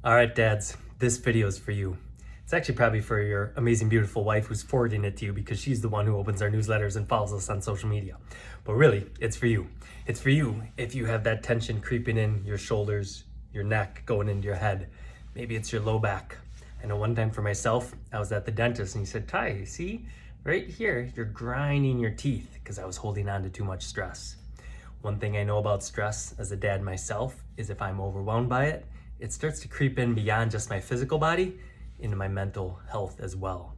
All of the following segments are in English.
All right, dads, this video is for you. It's actually probably for your amazing, beautiful wife who's forwarding it to you because she's the one who opens our newsletters and follows us on social media. But really, it's for you. It's for you if you have that tension creeping in your shoulders, your neck, going into your head. Maybe it's your low back. I know one time for myself, I was at the dentist and he said, Tye, see, right here, you're grinding your teeth because I was holding on to too much stress. One thing I know about stress as a dad myself is if I'm overwhelmed by it, it starts to creep in beyond just my physical body into my mental health as well.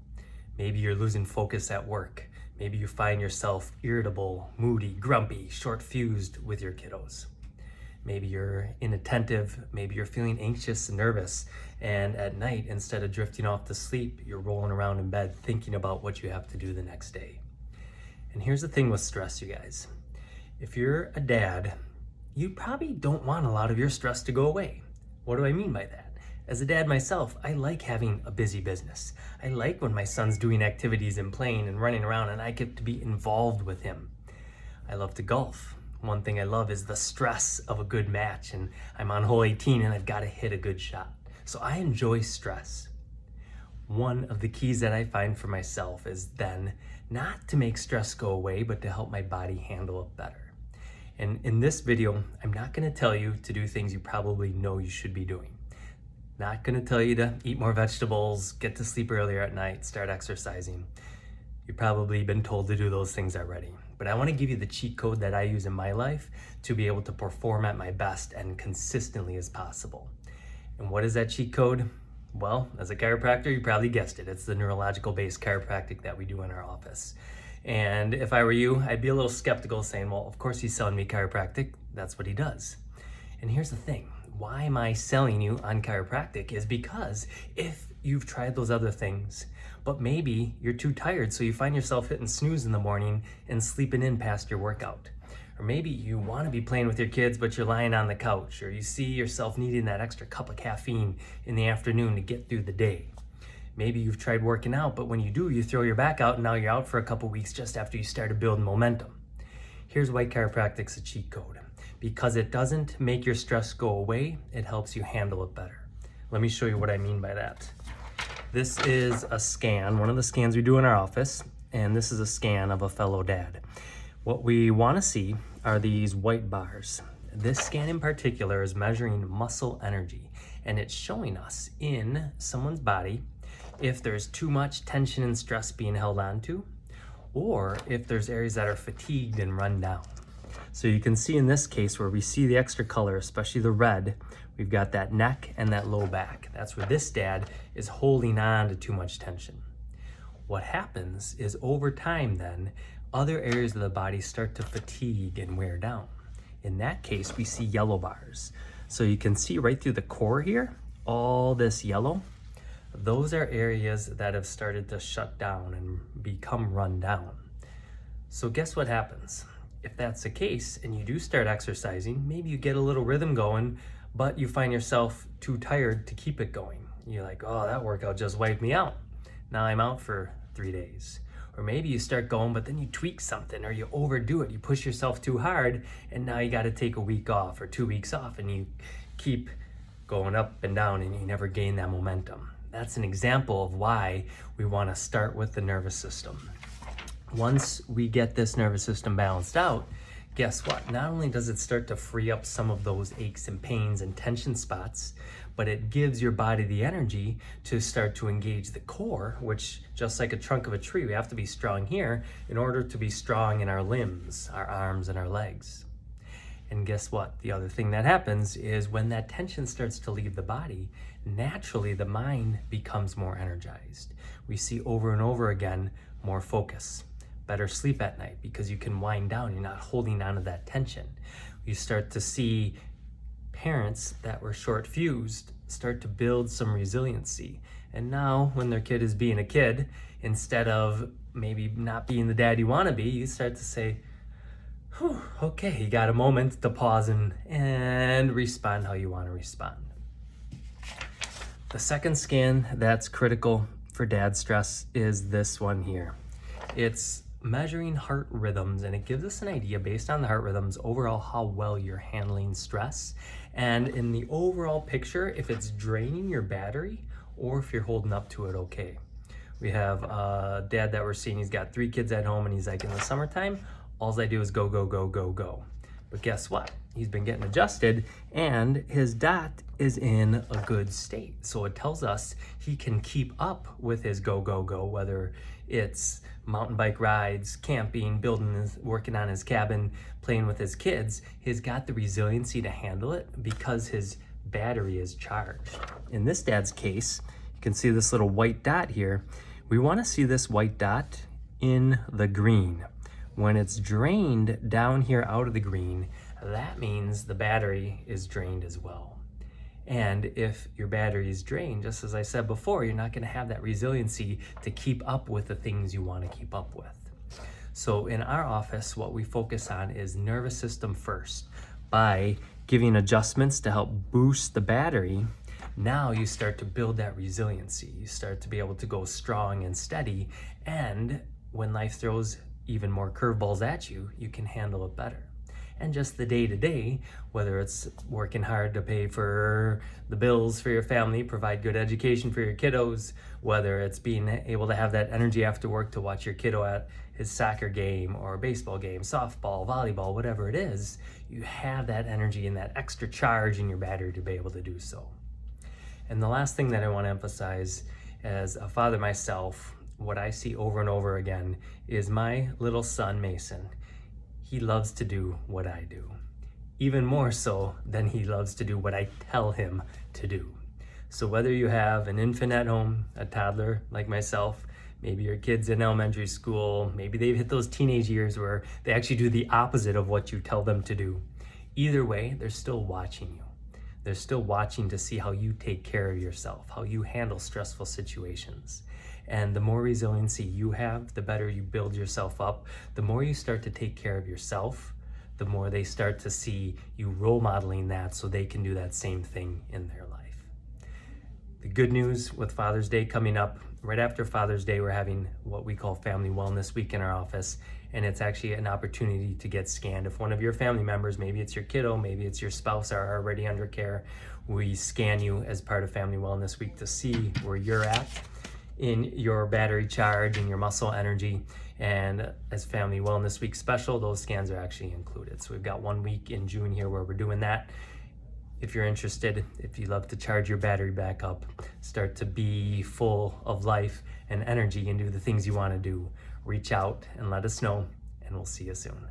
Maybe you're losing focus at work. Maybe you find yourself irritable, moody, grumpy, short-fused with your kiddos. Maybe you're inattentive. Maybe you're feeling anxious and nervous. And at night, instead of drifting off to sleep, you're rolling around in bed thinking about what you have to do the next day. And here's the thing with stress, you guys. If you're a dad, you probably don't want a lot of your stress to go away. What do I mean by that? As a dad myself, I like having a busy business. I like when my son's doing activities and playing and running around and I get to be involved with him. I love to golf. One thing I love is the stress of a good match, and I'm on hole 18 and I've got to hit a good shot. So I enjoy stress. One of the keys that I find for myself is then not to make stress go away, but to help my body handle it better. And in this video, I'm not going to tell you to do things you probably know you should be doing. Not going to tell you to eat more vegetables, get to sleep earlier at night, start exercising. You've probably been told to do those things already. But I want to give you the cheat code that I use in my life to be able to perform at my best and consistently as possible. And what is that cheat code? Well, as a chiropractor, you probably guessed it. It's the neurological-based chiropractic that we do in our office. And if I were you, I'd be a little skeptical saying, well, of course he's selling me chiropractic. That's what he does. And here's the thing. Why am I selling you on chiropractic is because if you've tried those other things, but maybe you're too tired, so you find yourself hitting snooze in the morning and sleeping in past your workout. Or maybe you want to be playing with your kids, but you're lying on the couch, or you see yourself needing that extra cup of caffeine in the afternoon to get through the day. Maybe you've tried working out, but when you do, you throw your back out and now you're out for a couple weeks just after you started building momentum. Here's why chiropractic's a cheat code. Because it doesn't make your stress go away, it helps you handle it better. Let me show you what I mean by that. This is a scan, one of the scans we do in our office, and this is a scan of a fellow dad. What we want to see are these white bars. This scan in particular is measuring muscle energy, and it's showing us in someone's body if there's too much tension and stress being held on to, or if there's areas that are fatigued and run down. So you can see in this case where we see the extra color, especially the red, we've got that neck and that low back. That's where this dad is holding on to too much tension. What happens is over time then, other areas of the body start to fatigue and wear down. In that case, we see yellow bars. So you can see right through the core here, all this yellow, those are areas that have started to shut down and become run down. So guess what happens? If that's the case and you do start exercising, maybe you get a little rhythm going, but you find yourself too tired to keep it going. You're like, oh, that workout just wiped me out. Now I'm out for 3 days. Or maybe you start going, but then you tweak something or you overdo it. You push yourself too hard and now you got to take a week off or 2 weeks off and you keep going up and down and you never gain that momentum. That's an example of why we want to start with the nervous system. Once we get this nervous system balanced out, guess what? Not only does it start to free up some of those aches and pains and tension spots, but it gives your body the energy to start to engage the core, which just like a trunk of a tree, we have to be strong here in order to be strong in our limbs, our arms and our legs. And guess what? The other thing that happens is when that tension starts to leave the body, naturally the mind becomes more energized. We see over and over again more focus. Better sleep at night because you can wind down. You're not holding on to that tension. You start to see parents that were short-fused start to build some resiliency. And now when their kid is being a kid, instead of maybe not being the dad you want to be, you start to say, whew, okay, you got a moment to pause and respond how you want to respond. The second scan that's critical for dad stress is this one here. It's measuring heart rhythms, and it gives us an idea based on the heart rhythms overall how well you're handling stress and in the overall picture, if it's draining your battery or if you're holding up to it okay. We have a dad that we're seeing, he's got 3 kids at home, and he's like, in the summertime, all I do is go, go, go, go, go. But guess what? He's been getting adjusted, and his dot is in a good state. So it tells us he can keep up with his go, go, go, whether it's mountain bike rides, camping, working on his cabin, playing with his kids. He's got the resiliency to handle it because his battery is charged. In this dad's case, you can see this little white dot here. We want to see this white dot in the green. When it's drained down here out of the green, that means the battery is drained as well. And if your battery is drained, just as I said before, you're not going to have that resiliency to keep up with the things you want to keep up with. So in our office, what we focus on is nervous system first. By giving adjustments to help boost the battery, now you start to build that resiliency. You start to be able to go strong and steady, and when life throws even more curveballs at you, you can handle it better. And just the day-to-day, whether it's working hard to pay for the bills for your family, provide good education for your kiddos, whether it's being able to have that energy after work to watch your kiddo at his soccer game or baseball game, softball, volleyball, whatever it is, you have that energy and that extra charge in your battery to be able to do so. And the last thing that I want to emphasize, as a father myself, what I see over and over again is my little son, Mason. He loves to do what I do, even more so than he loves to do what I tell him to do. So whether you have an infant at home, a toddler like myself, maybe your kid's in elementary school, maybe they've hit those teenage years where they actually do the opposite of what you tell them to do. Either way, they're still watching you. They're still watching to see how you take care of yourself, how you handle stressful situations. And the more resiliency you have, the better you build yourself up. The more you start to take care of yourself, the more they start to see you role modeling that so they can do that same thing in their life. The good news with Father's Day coming up, right after Father's Day, we're having what we call Family Wellness Week in our office. And it's actually an opportunity to get scanned. If one of your family members, maybe it's your kiddo, maybe it's your spouse, are already under care, we scan you as part of Family Wellness Week to see where you're at in your battery charge and your muscle energy. And as Family Wellness Week special, those scans are actually included. So we've got 1 week in June here where we're doing that. If you're interested, if you love to charge your battery back up, start to be full of life and energy and do the things you want to do, reach out and let us know, and we'll see you soon.